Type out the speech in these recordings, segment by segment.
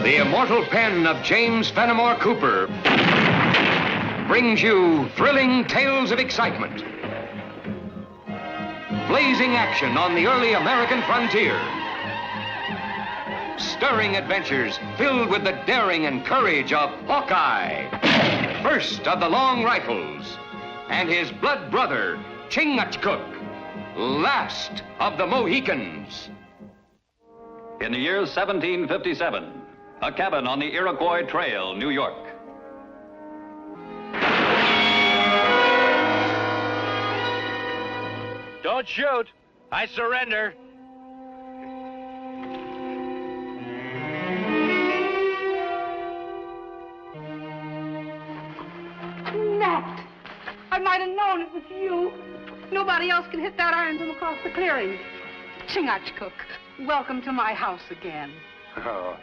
The immortal pen of James Fenimore Cooper brings you thrilling tales of excitement, blazing action on the early American frontier, stirring adventures filled with the daring and courage of Hawkeye, first of the long rifles, and his blood brother, Chingachgook, last of the Mohicans. In the year 1757, a cabin on the Iroquois Trail, New York. Don't shoot. I surrender. Nat, I might have known it was you. Nobody else can hit that iron from across the clearing. Chingachgook, welcome to my house again. Oh,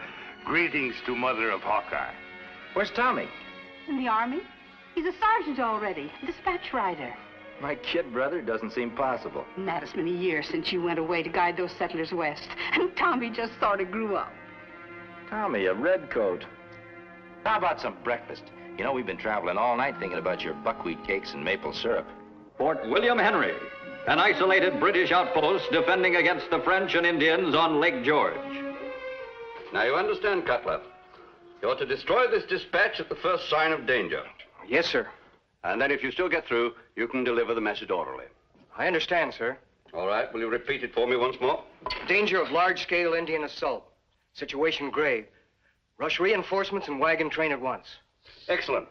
greetings to Mother of Hawkeye. Where's Tommy? In the army? He's a sergeant already, a dispatch rider. My kid brother doesn't seem possible. Nat, it's been a year since you went away to guide those settlers west, and Tommy just sort of grew up. Tommy, a redcoat. How about some breakfast? You know, we've been traveling all night thinking about your buckwheat cakes and maple syrup. Fort William Henry, an isolated British outpost defending against the French and Indians on Lake George. Now you understand, Cutler. You're to destroy this dispatch at the first sign of danger. Yes, sir. And then if you still get through, you can deliver the message orally. I understand, sir. All right, will you repeat it for me once more? Danger of large-scale Indian assault. Situation grave. Rush reinforcements and wagon train at once. Excellent.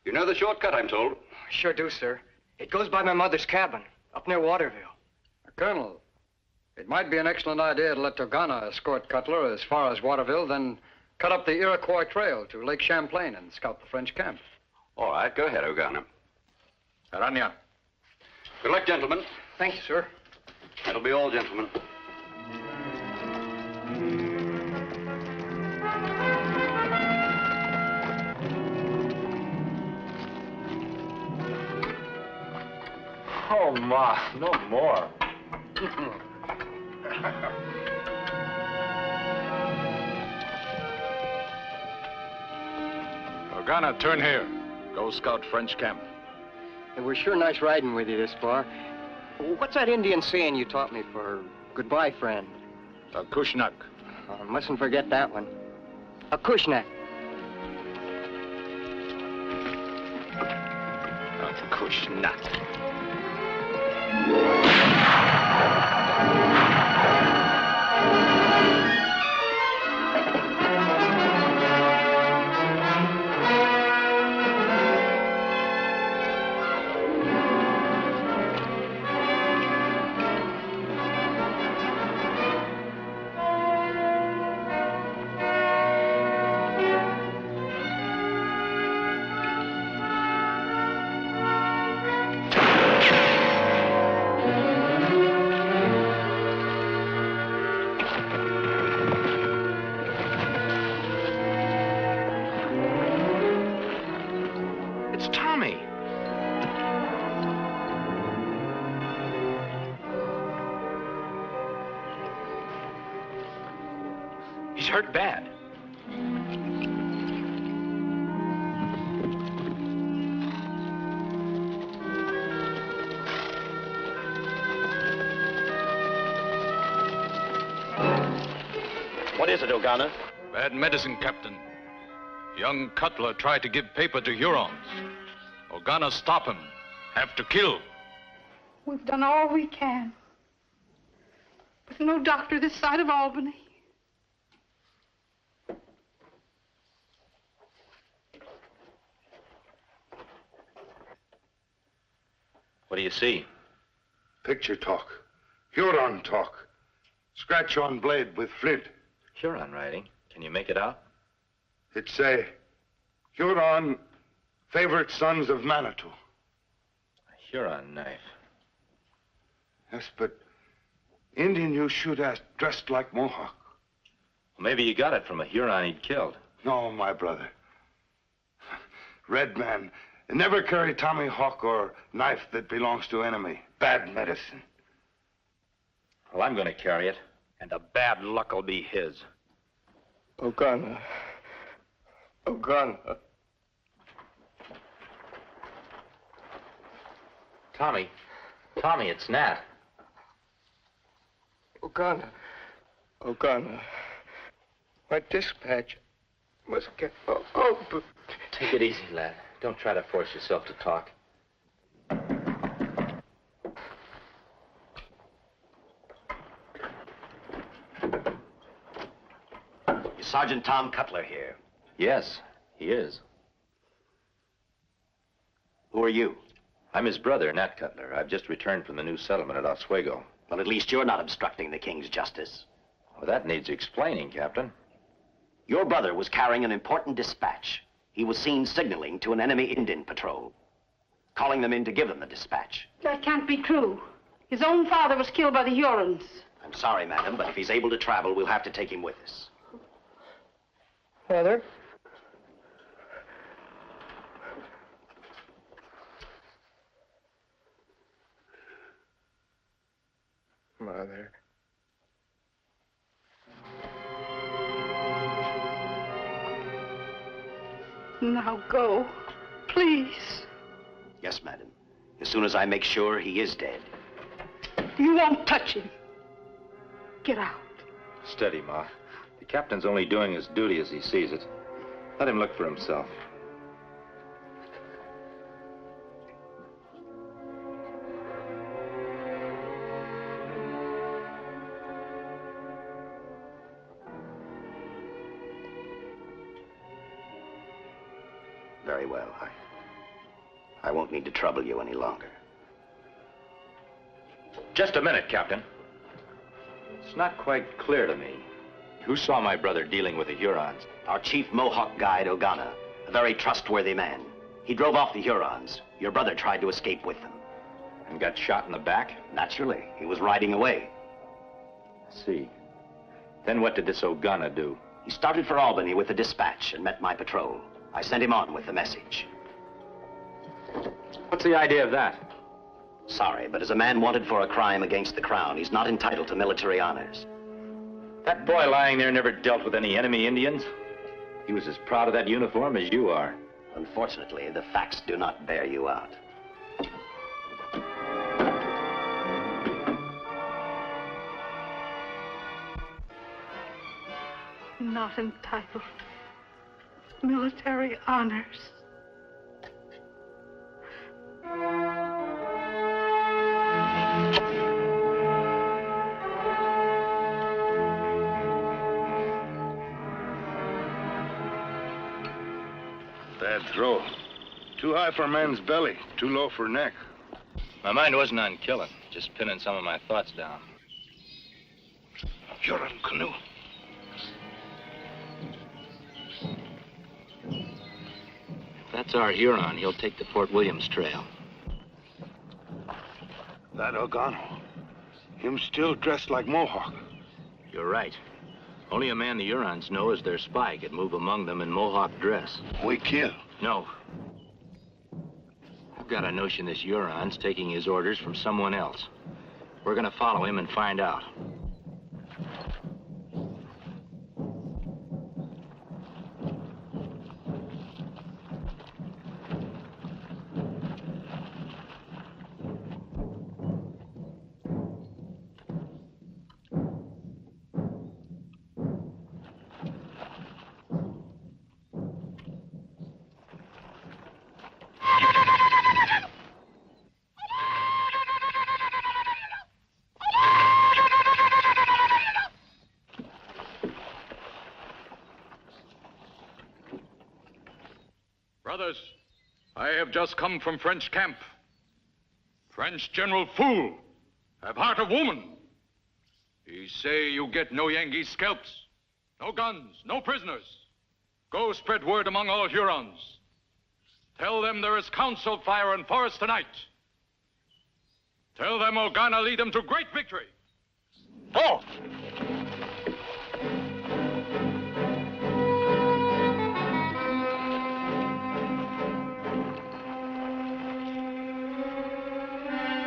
You know the shortcut, I'm told. Sure do, sir. It goes by my mother's cabin, up near Waterville. Colonel, it might be an excellent idea to let Ogana escort Cutler as far as Waterville, then cut up the Iroquois Trail to Lake Champlain and scout the French camp. All right, go ahead, Ogana. Aranya. Good luck, gentlemen. Thank you, sir. That'll be all, gentlemen. Oh, Ma, no more. Ogana, turn here. Go scout French camp. It was sure nice riding with you this far. What's that Indian saying you taught me for goodbye, friend? Acushnak. Oh, mustn't forget that one. Acushnak. Acushnak. He's hurt bad. What is it, Ogana? Bad medicine, Captain. Young Cutler tried to give paper to Hurons. Ogana stop him. Have to kill. We've done all we can. With no doctor this side of Albany. What do you see? Picture talk. Huron talk. Scratch on blade with flint. Huron writing. Can you make it out? It say, Huron, favorite sons of Manitou. A Huron knife. Yes, but Indian you shoot at dressed like Mohawk. Well, maybe you got it from a Huron he'd killed. No, my brother. Red man, never carry tomahawk or knife that belongs to enemy. Bad medicine. Well, I'm going to carry it. And the bad luck will be his. Ogana. Ogana. Tommy, it's Nat. Ogana. Ogana. My dispatch must get open. Take it easy, lad. Don't try to force yourself to talk. Is Sergeant Tom Cutler here? Yes, he is. Who are you? I'm his brother, Nat Cutler. I've just returned from the new settlement at Oswego. Well, at least you're not obstructing the king's justice. Well, that needs explaining, Captain. Your brother was carrying an important dispatch. He was seen signaling to an enemy Indian patrol, calling them in to give them the dispatch. That can't be true. His own father was killed by the Hurons. I'm sorry, madam, but if he's able to travel, we'll have to take him with us. Father? Mother. Now go, please. Yes, madam. As soon as I make sure he is dead. You won't touch him. Get out. Steady, Ma. The captain's only doing his duty as he sees it. Let him look for himself. Very well. I won't need to trouble you any longer. Just a minute, Captain. It's not quite clear to me. Who saw my brother dealing with the Hurons? Our chief Mohawk guide, Ogana, a very trustworthy man. He drove off the Hurons. Your brother tried to escape with them. And got shot in the back? Naturally. He was riding away. I see. Then what did this Ogana do? He started for Albany with a dispatch and met my patrol. I sent him on with the message. What's the idea of that? Sorry, but as a man wanted for a crime against the crown, he's not entitled to military honors. That boy lying there never dealt with any enemy Indians. He was as proud of that uniform as you are. Unfortunately, the facts do not bear you out. Not entitled. Military honors. Bad throw. Too high for a man's belly, too low for neck. My mind wasn't on killing, just pinning some of my thoughts down. Huron canoe. That's our Huron. He'll take the Fort Williams trail. That Ogana. Him still dressed like Mohawk. You're right. Only a man the Hurons know as their spy could move among them in Mohawk dress. We kill. No. I've got a notion this Huron's taking his orders from someone else. We're gonna follow him and find out. Brothers, I have just come from French camp. French General Fool have heart of woman. He say you get no Yankee scalps, no guns, no prisoners. Go spread word among all Hurons. Tell them there is council fire in forest tonight. Tell them Ogana lead them to great victory. Go!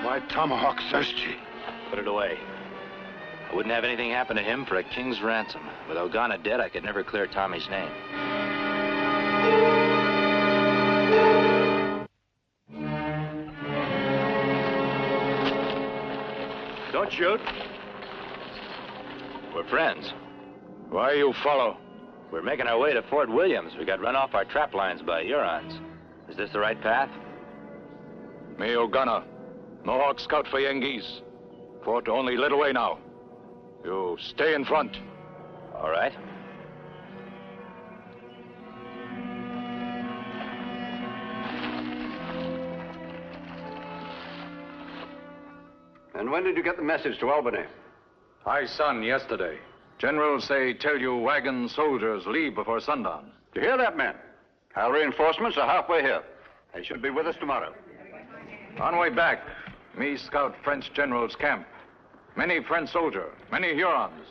My tomahawk thirsty. Put it away. I wouldn't have anything happen to him for a king's ransom. With Ogana dead, I could never clear Tommy's name. Don't shoot. We're friends. Why you follow? We're making our way to Fort Williams. We got run off our trap lines by Hurons. Is this the right path? Me Ogana. Mohawk scout for Yengeese. Fort only little way now. You stay in front. All right. And when did you get the message to Albany? I son yesterday. General say tell you wagon soldiers leave before sundown. You hear that, man? Our reinforcements are halfway here. They should be with us tomorrow. On way back, me scout French general's camp. Many French soldier, many Hurons.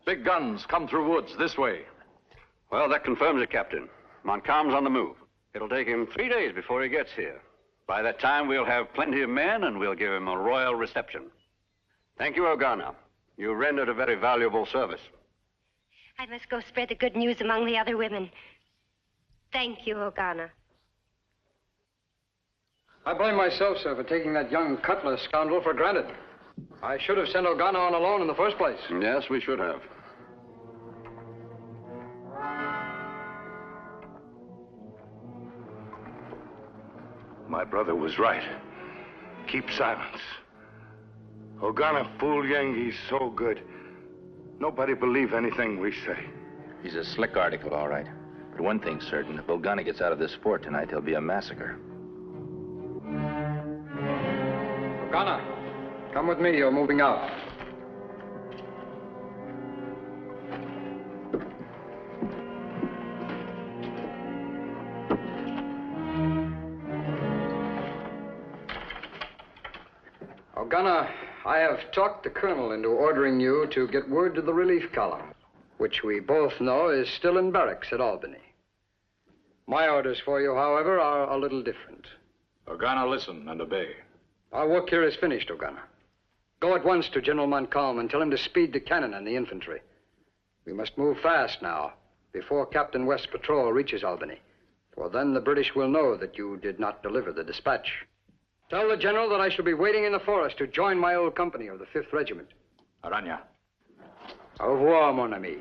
Big guns come through woods this way. Well, that confirms it, Captain. Montcalm's on the move. It'll take him 3 days before he gets here. By that time, we'll have plenty of men, and we'll give him a royal reception. Thank you, Ogana. You rendered a very valuable service. I must go spread the good news among the other women. Thank you, Ogana. I blame myself, sir, for taking that young Cutler scoundrel for granted. I should have sent Ogana on alone in the first place. Yes, we should have. My brother was right. Keep silence. Ogana fooled Yengeese so good. Nobody believe anything we say. He's a slick article, all right. But one thing's certain, if Ogana gets out of this fort tonight, there'll be a massacre. Ogana, come with me. You're moving out. Ogana, I have talked the colonel into ordering you to get word to the relief column, which we both know is still in barracks at Albany. My orders for you, however, are a little different. Ogana, listen and obey. Our work here is finished, Ogana. Go at once to General Montcalm and tell him to speed the cannon and the infantry. We must move fast now, before Captain West's patrol reaches Albany, for then the British will know that you did not deliver the dispatch. Tell the general that I shall be waiting in the forest to join my old company of the 5th Regiment. Aranya. Au revoir, mon ami.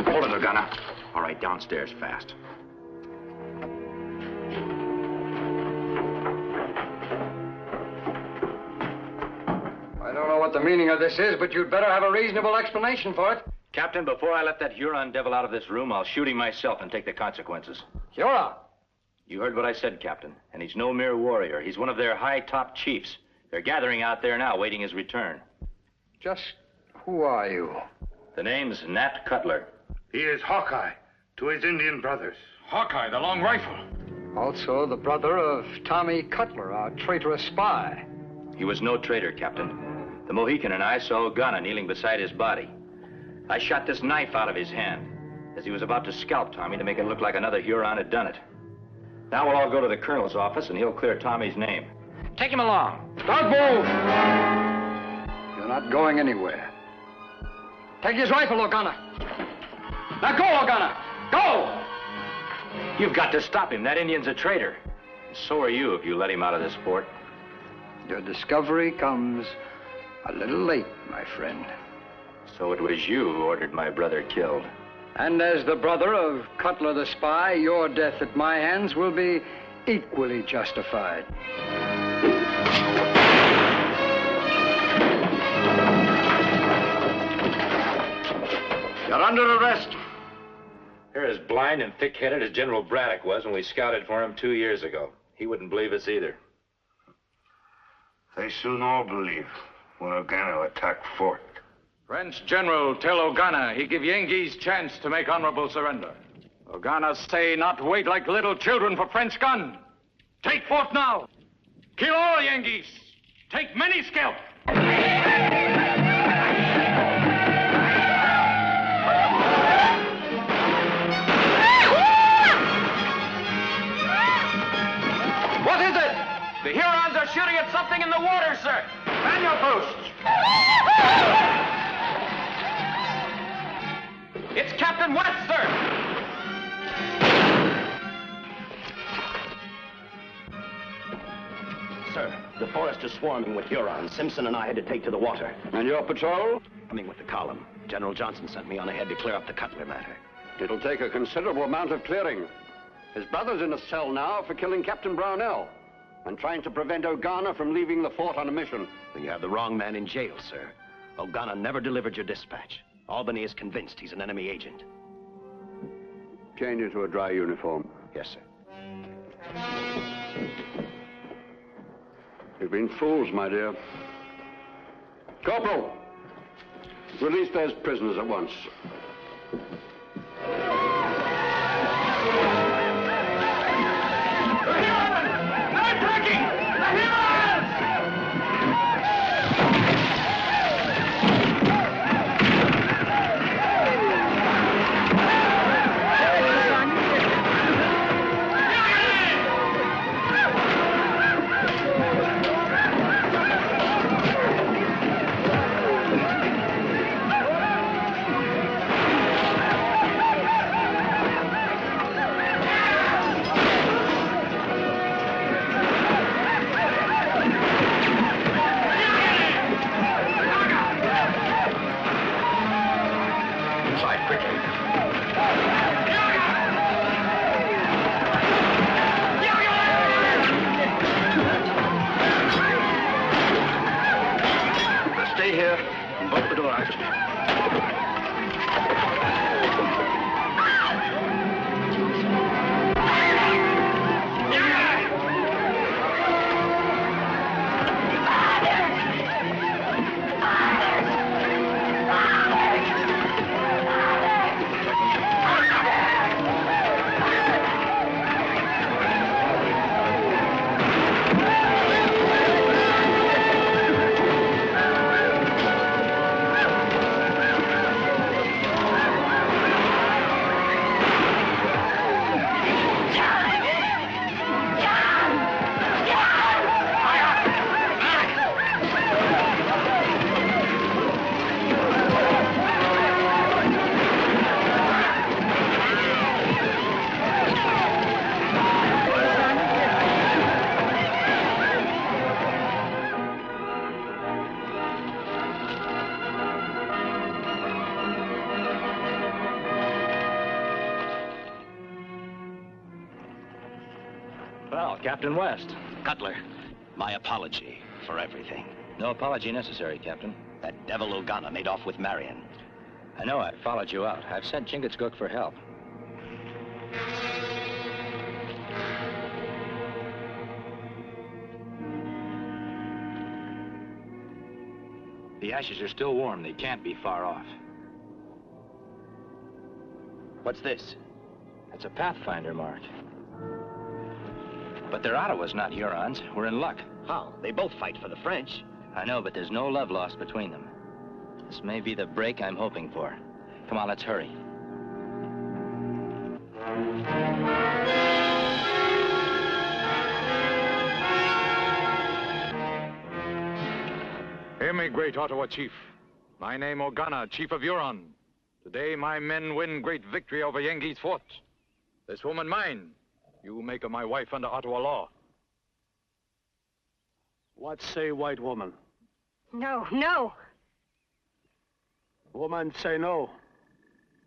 Hold it, Ogana. All right, downstairs fast. I don't know what the meaning of this is, but you'd better have a reasonable explanation for it. Captain, before I let that Huron devil out of this room, I'll shoot him myself and take the consequences. Huron? You heard what I said, Captain. And he's no mere warrior. He's one of their high top chiefs. They're gathering out there now, waiting his return. Just who are you? The name's Nat Cutler. He is Hawkeye to his Indian brothers. Hawkeye, the long rifle. Also the brother of Tommy Cutler, our traitorous spy. He was no traitor, Captain. The Mohican and I saw Ogana kneeling beside his body. I shot this knife out of his hand as he was about to scalp Tommy to make it look like another Huron had done it. Now we'll all go to the colonel's office and he'll clear Tommy's name. Take him along. Don't move! You're not going anywhere. Take his rifle, Ogana. Now go, Ogana! Go! You've got to stop him. That Indian's a traitor. And so are you if you let him out of this fort. Your discovery comes a little late, my friend. So it was you who ordered my brother killed. And as the brother of Cutler the spy, your death at my hands will be equally justified. You're under arrest. You're as blind and thick-headed as General Braddock was when we scouted for him 2 years ago. He wouldn't believe us either. They soon all believe when Ogana attacked Fort. French general tell Ogana he give Yengeese chance to make honorable surrender. Ogana say not wait like little children for French gun. Take fort now. Kill all Yengeese. Take many scalp. The Hurons are shooting at something in the water, sir. Man your posts. It's Captain West, sir. Sir, the forest is swarming with Hurons. Simpson and I had to take to the water. And your patrol? Coming with the column. General Johnson sent me on ahead to clear up the Cutler matter. It'll take a considerable amount of clearing. His brother's in a cell now for killing Captain Brownell and trying to prevent Ogana from leaving the fort on a mission. Then you have the wrong man in jail, sir. Ogana never delivered your dispatch. Albany is convinced he's an enemy agent. Change into a dry uniform. Yes, sir. You've been fools, my dear. Corporal, release those prisoners at once. Stay here and bolt the door after me. Well, Captain West. Cutler, my apology for everything. No apology necessary, Captain. That devil Ogana made off with Marian. I know. I followed you out. I've sent Chingachgook for help. The ashes are still warm. They can't be far off. What's this? It's a Pathfinder mark. But they're Ottawas, not Hurons. We're in luck. How? They both fight for the French. I know, but there's no love lost between them. This may be the break I'm hoping for. Come on, let's hurry. Hear me, great Ottawa chief. My name Ogana, chief of Huron. Today my men win great victory over Yengi's fort. This woman mine. You make her my wife under Ottawa law. What say, white woman? No, no. Woman say no.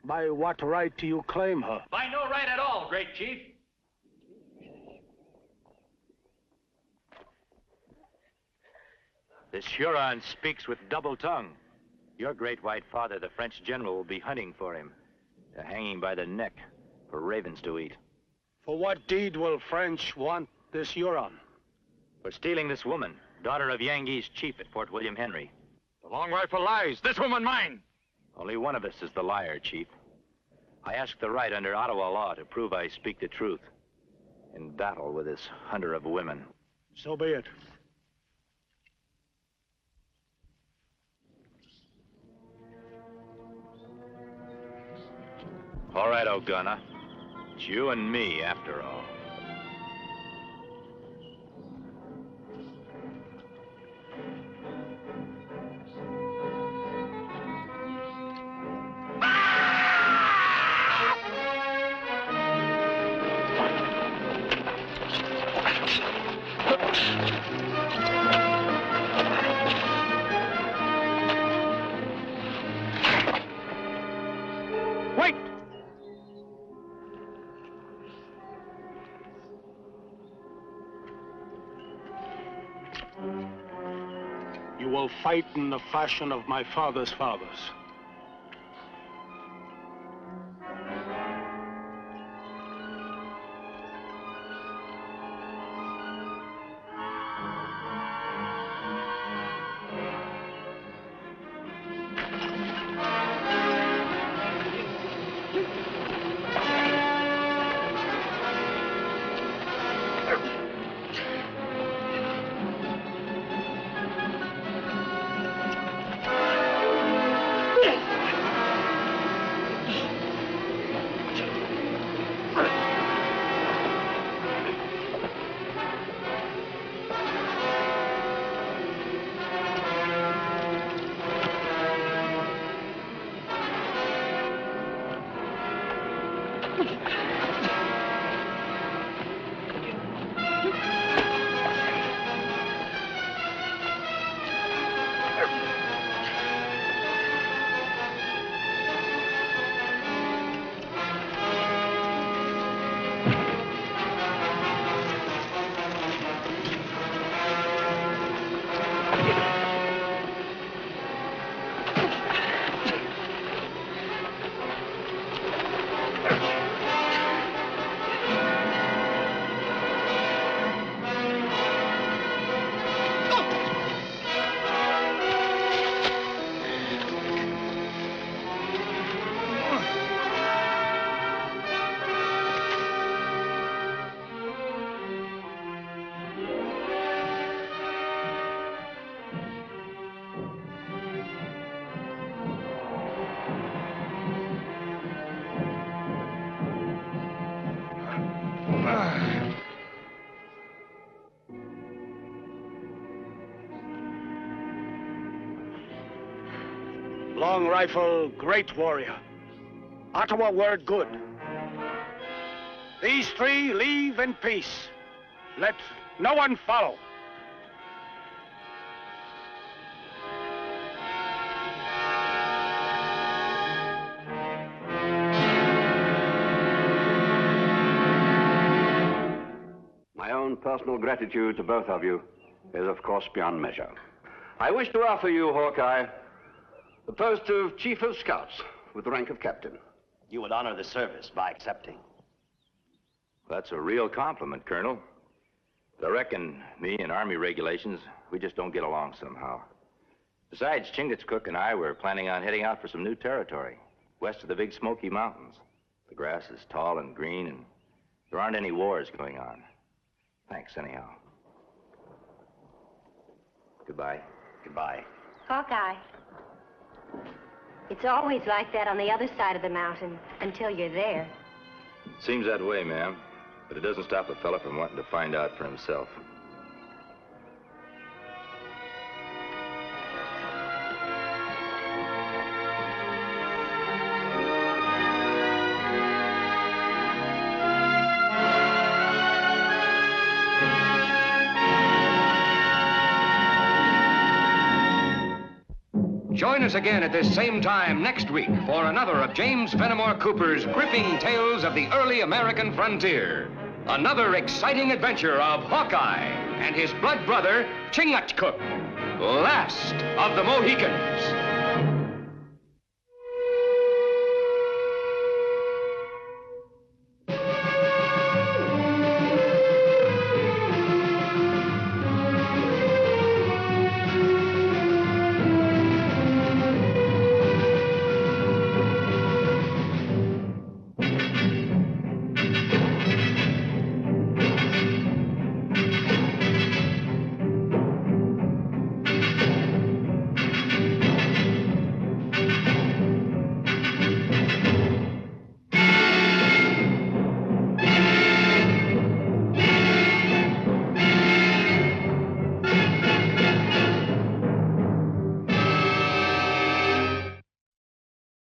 By what right do you claim her? By no right at all, great chief. This Huron speaks with double tongue. Your great white father, the French general, will be hunting for him. To hang him by the neck for ravens to eat. For what deed will French want this Huron? For stealing this woman, daughter of Yengi's chief at Fort William Henry. The long rifle lies. This woman mine. Only one of us is the liar, chief. I ask the right under Ottawa law to prove I speak the truth. In battle with this hunter of women. So be it. All right, Ogana. It's you and me, after all. You will fight in the fashion of my father's fathers. Long Rifle, great warrior. Ottawa word good. These three leave in peace. Let no one follow. My own personal gratitude to both of you is, of course, beyond measure. I wish to offer you, Hawkeye, the post of Chief of Scouts with the rank of Captain. You would honor the service by accepting. That's a real compliment, Colonel. But I reckon me and Army regulations, we just don't get along somehow. Besides, Chingachgook and I were planning on heading out for some new territory, west of the Big Smoky Mountains. The grass is tall and green, and there aren't any wars going on. Thanks, anyhow. Goodbye. Goodbye. Hawkeye. It's always like that on the other side of the mountain until you're there. Seems that way, ma'am. But it doesn't stop a fella from wanting to find out for himself. Join us again at this same time next week for another of James Fenimore Cooper's gripping tales of the early American frontier. Another exciting adventure of Hawkeye and his blood brother, Chingachgook, last of the Mohicans.